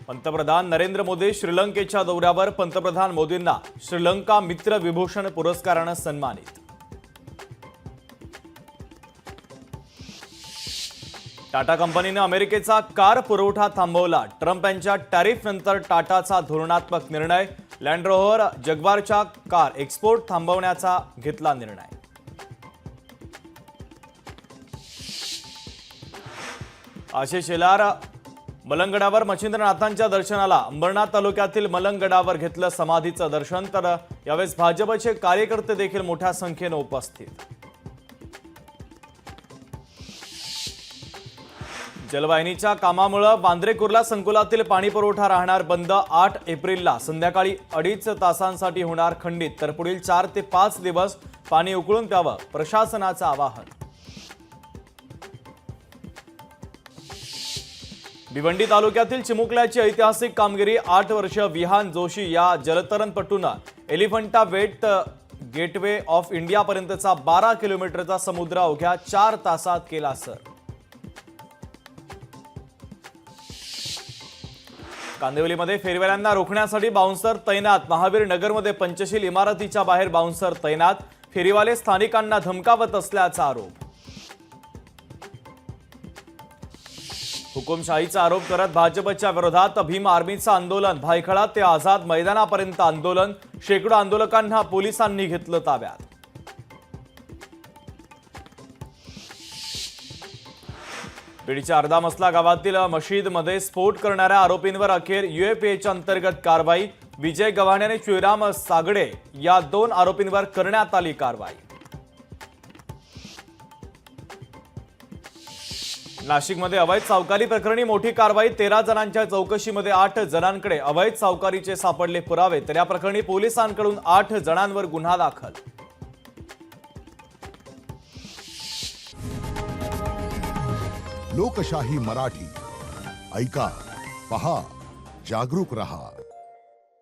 पंतप्रधान नरेंद्र मोदी श्रीलंकेच्या दौऱ्यावर पंतप्रधान मोदींना श्रीलंका मित्र विभूषण पुरस्कारानं सन्मानित। टाटा कंपनीने अमेरिकेचा कार पुरवठा थांबवला। ट्रम्प यांच्या टॅरिफनंतर टाटाचा धोरणात्मक निर्णय। लँड रोव्हर जगवारच्या कार एक्सपोर्ट थांबवण्याचा घेतला निर्णय। आशिष शेलार मलंगडावर मच्छिंद्रनाथांच्या दर्शनाला। अंबरनाथ तालुक्यातील मलंगडावर घेतलं समाधीचं दर्शन। तर यावेळेस भाजपचे कार्यकर्ते देखील मोठ्या संख्येने उपस्थित। जलवाहिनीच्या कामामुळे वांद्रे कुर्ला संकुलातील पाणी पुरवठा राहणार बंद। 8 एप्रिलला संध्याकाळी 2.5 तासांसाठी होणार खंडित। तर पुढील 4 ते 5 दिवस पाणी उकळून प्यावं, प्रशासनाचं आवाहन। भिवंडी तालुक्यातील चिमुकल्याची ऐतिहासिक कामगिरी। 8 वर्षीय विहान जोशी या जलतरणपटूनं एलिफंटा वेट गेटवे ऑफ इंडिया पर्यंतचा 12 किलोमीटरचा समुद्र अवघ्या 4 तासात केला सर। कांदिवलीमध्ये फेरीवाल्यांना रोखण्यासाठी बाउन्सर तैनात। महावीर नगरमध्ये पंचशील इमारतीच्या बाहेर बाउन्सर तैनात। फेरीवाले स्थानिकांना धमकावत असल्याचा आरोप। हुकुमशाहीचा आरोप करत भाजपच्या विरोधात भीम आर्मीचं आंदोलन। भायखळा ते आझाद मैदानापर्यंत आंदोलन। शेकडो आंदोलकांना पोलिसांनी घेतलं ताब्यात। बीडच्या अर्धामसला गावातील मशीदमध्ये स्फोट करणाऱ्या आरोपींवर अखेर यूएपीएच्या अंतर्गत कारवाई। विजय गव्हाणे आणि श्रीराम सागडे या 2 आरोपींवर करण्यात आली कारवाई। नाशिकमध्ये अवैध सावकारी प्रकरणी मोठी कारवाई। 13 जणांच्या चौकशीमध्ये 8 जणांकडे अवैध सावकारीचे सापडले पुरावे। तर या प्रकरणी पोलिसांकडून 8 जणांवर गुन्हा दाखल। लोकशाही मराठी ऐका, पहा, जागरूक रहा।